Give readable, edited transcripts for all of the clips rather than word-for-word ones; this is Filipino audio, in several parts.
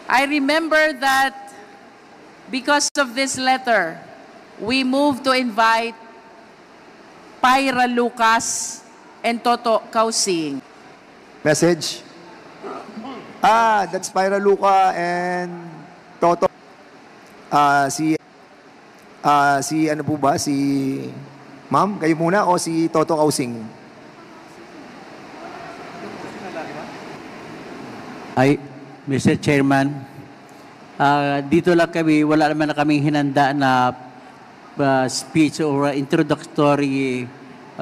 I remember that because of this letter, we moved to invite Pyra Lucas and Toto Kausing. Message? That's Pyra Luca and Toto. Si ano po ba? Si Ma'am, kayo muna o si Toto Kausing? Ay, Mr. Chairman, dito lang kami, wala naman na kaming hinanda na speech or introductory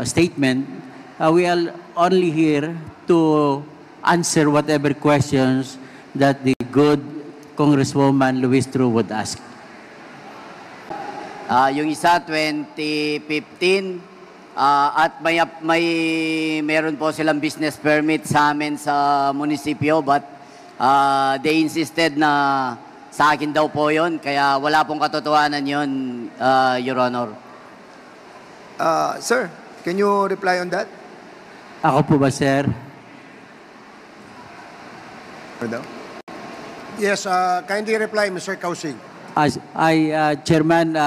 statement. We are only here to answer whatever questions that the good Congresswoman Luis Tru would ask. Yung isa, 2015, at meron po silang business permit sa amin sa munisipyo, but they insisted na sa akin daw po yun, kaya wala pong katotohanan yun, Your Honor. Sir, can you reply on that? Ako po ba, sir? Yes, kindly reply, Mr. Kausing. Chairman,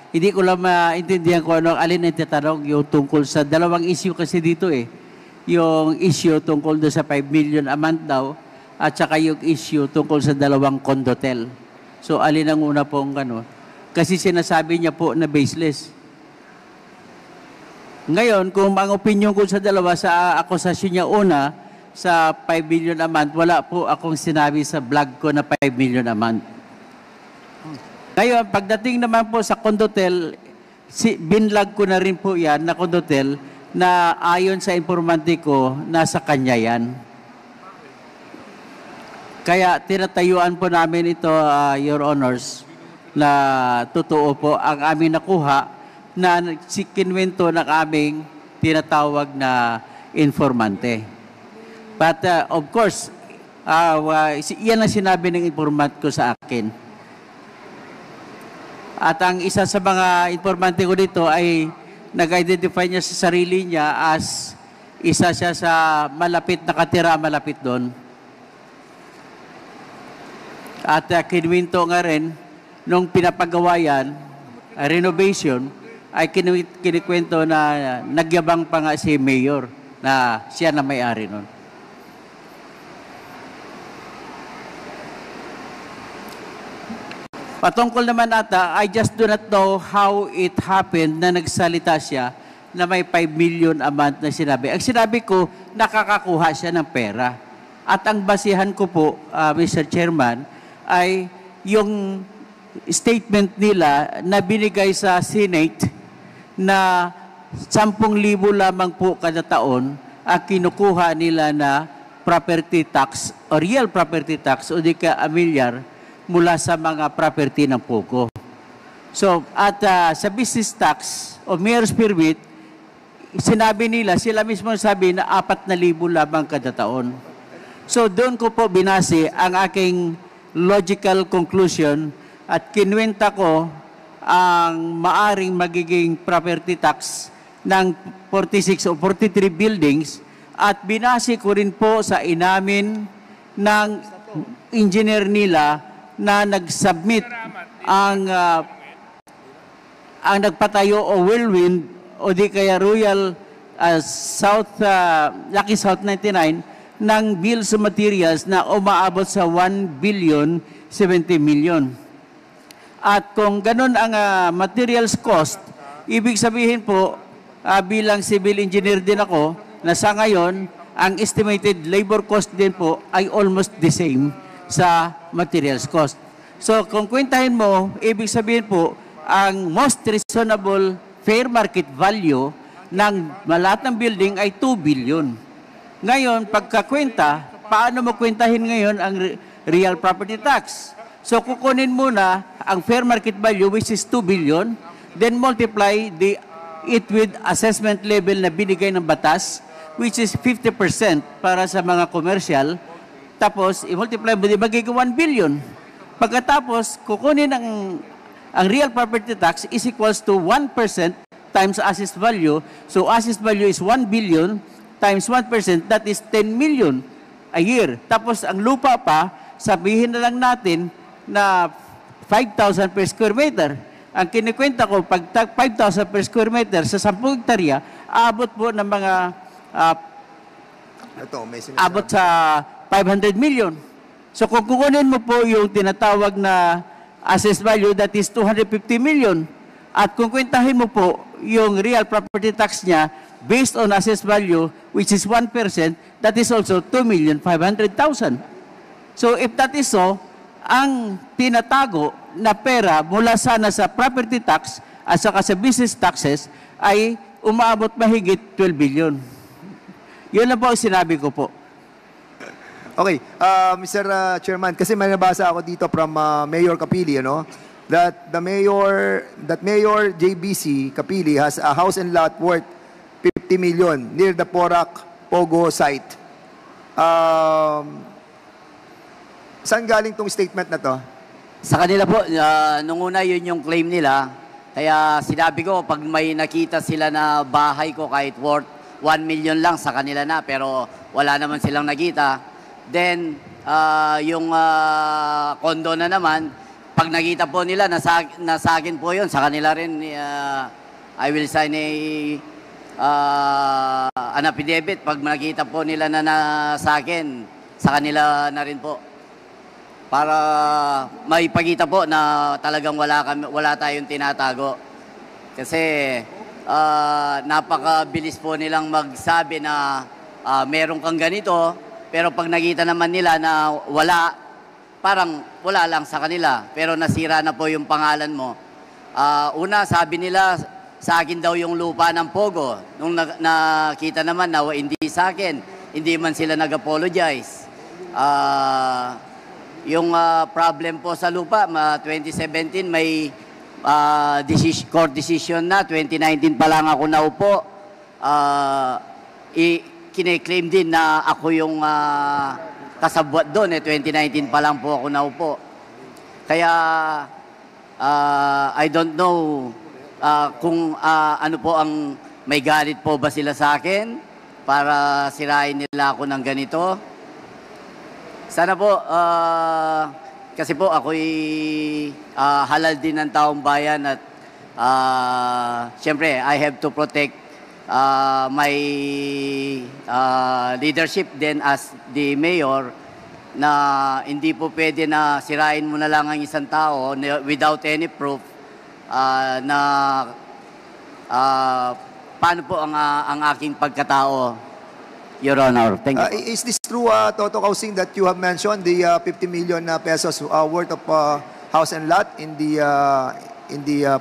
hindi ko lang maintindihan kung alin ang tatanong yung tungkol sa dalawang issue kasi dito eh. Yung issue tungkol doon sa 5 million a month daw at saka yung issue tungkol sa dalawang condotel. So alin ang una pong kasi sinasabi niya po na baseless. Ngayon, kung ang opinion ko sa dalawa sa akusasyon niya una, sa 5 million a month, wala po akong sinabi sa vlog ko na 5 million a month. Ngayon, pagdating naman po sa condotel, binlog ko na rin po yan na condotel na ayon sa informante ko, nasa kanya yan. Kaya tinatayuan po namin ito, Your Honors, na totoo po ang aming nakuha na kinwento ng aming tinatawag na informante. But of course, yan ang sinabi ng informant ko sa akin. At ang isa sa mga informante ko dito ay nag-identify niya sa sarili niya as isa siya sa nakatira malapit doon. At kinwento nga rin, nung pinapagawa yan, renovation, ay kinikwento na nagyabang pa nga si Mayor na siya na may-ari nun. Patungkol naman ata, I just do not know how it happened na nagsalita siya na may 5 million a month na sinabi. Ang sinabi ko, nakakakuha siya ng pera. At ang basihan ko po, Mr. Chairman, ay yung statement nila na binigay sa Senate na 10,000 lamang po kada taon ang kinukuha nila na property tax o real property tax o di ka amilyar mula sa mga property ng POGO. So, at sa business tax o mayor's permit, sinabi nila, sila mismo sabi na 4,000 lamang kada taon. So, doon ko po binase ang aking logical conclusion at kinwenta ko ang maaring magiging property tax ng 46 o 43 buildings at binase ko rin po sa inamin ng engineer nila na nag-submit ang nagpatayo o Whirlwind o di kaya Royal Lucky South 99 ng bills of materials na umaabot sa 1,070 million. At kung ganun ang materials cost, ibig sabihin po, bilang civil engineer din ako, na sa ngayon, ang estimated labor cost din po ay almost the same sa materials cost. So kung kwentahin mo, ibig sabihin po, ang most reasonable fair market value ng lahat ng building ay 2 billion. Ngayon, pagkakwenta, paano mo kwentahin ngayon ang real property tax? So kukunin muna ang fair market value which is 2 billion, then multiply it with assessment level na binigay ng batas which is 50% para sa mga commercial. Tapos, i-multiply mo, magiging 1 billion. Pagkatapos, kukunin ang real property tax is equals to 1% times assessed value. So, assessed value is 1 billion times 1%, that is 10 million a year. Tapos, ang lupa pa, sabihin na lang natin na 5,000 per square meter. Ang kinikwenta ko, pag 5,000 per square meter sa 10 hektarya, aabot po ng mga Ito, may sinasabi. abot sa 500 million. So kung kukunin mo po yung tinatawag na assessed value, that is 250 million, at kung kwentahin mo po yung real property tax niya based on assessed value, which is 1%, that is also 2,500,000. So if that is so, ang tinatago na pera mula sana sa property tax at saka sa business taxes ay umaabot mahigit 12 billion. Yun lang po ang sinabi ko po. Okay, Mr. Chairman, kasi may nabasa ako dito from Mayor Capili, that Mayor JBC Capili has a house and lot worth 50 million near the Porac Pogo site. Saan galing tong statement na to? Sa kanila po, nung una yun yung claim nila. Kaya sinabi ko, pag may nakita sila na bahay ko kahit worth 1 million lang sa kanila na, pero wala naman silang nakita. Then, yung condo na naman, pag nakita po nila, nasa akin po yun, sa kanila rin, I will sign an affidavit. Pag nakita po nila na nasa akin, sa kanila na rin po. Para maipakita po na talagang wala tayong tinatago. Kasi napakabilis po nilang magsabi na meron kang ganito, pero pag nakita naman nila na wala, parang wala lang sa kanila. Pero nasira na po yung pangalan mo. Una, sabi nila, sa akin daw yung lupa ng Pogo. Nung nakita naman na hindi sa akin, hindi man sila nag-apologize. Yung problem po sa lupa, 2017 may court decision na, 2019 pa lang ako naupo. Kine-claim din na ako yung kasabwat doon, 2019 pa lang po ako naupo. Kaya I don't know kung ano po ang may galit po ba sila sa akin para sirain nila ako ng ganito. Sana po, kasi po ako'y halal din ng taong bayan at siyempre I have to protect my leadership then as the mayor na hindi po pwede na sirain mo na lang ang isang tao without any proof na paano po ang aking pagkatao, Your Honor. Thank you. Is this true, Toto Kausing, that you have mentioned the 50 million pesos worth of house and lot in the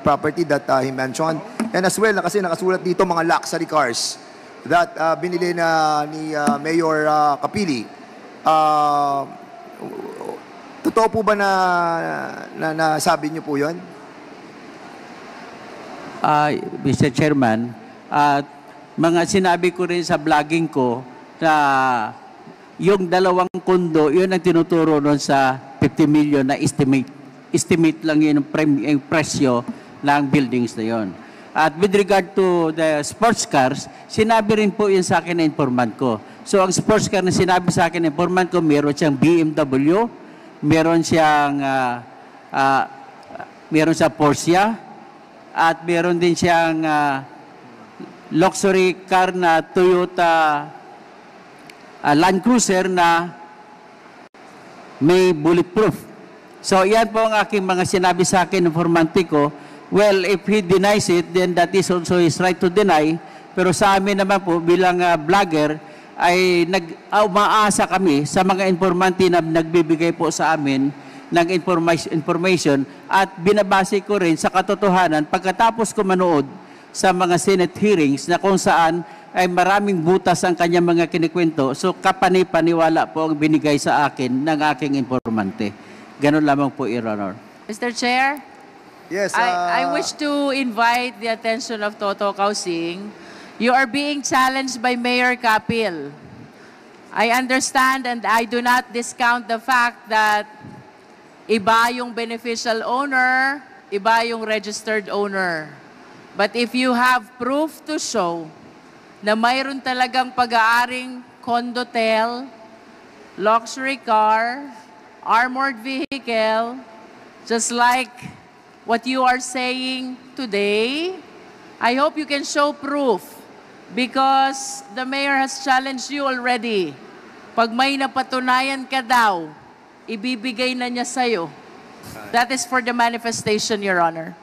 property that he mentioned? And as well, kasi nakasulat dito mga luxury cars that binili na ni Mayor Capili. Totoo po ba na sabi niyo po yun? Mr. Chairman, mga sinabi ko rin sa vlogging ko na yung dalawang kondo, yun ang tinuturo doon sa 50 million na estimate. Estimate lang yun yung presyo ng buildings na yun. At with regard to the sports cars, sinabi rin po yun sa akin na informant ko. So ang sports car na sinabi sa akin na informant ko, meron siyang BMW, meron siyang Porsche, at meron din siyang luxury car na Toyota Land Cruiser na may bulletproof. So yan po ang aking mga sinabi sa akin ng informante ko. Well, if he denies it, then that is also his right to deny. Pero sa amin naman po, bilang vlogger, ay umaasa kami sa mga informante na nagbibigay po sa amin ng information at binabase ko rin sa katotohanan pagkatapos ko manood sa mga Senate hearings na kung saan ay maraming butas ang kanyang mga kinikwento. So kapani-paniwala po ang binigay sa akin ng aking informante. Ganun lamang po, Your Honor. Mr. Chair? Yes. I wish to invite the attention of Toto Kausing. You are being challenged by Mayor Capil. I understand and I do not discount the fact that iba yung beneficial owner, iba yung registered owner. But if you have proof to show na mayroon talagang pag-aaring condotel, luxury car, armored vehicle, just like what you are saying today, I hope you can show proof because the mayor has challenged you already. Pag may napatunayan ka daw, ibibigay na niya sa'yo. That is for the manifestation, Your Honor.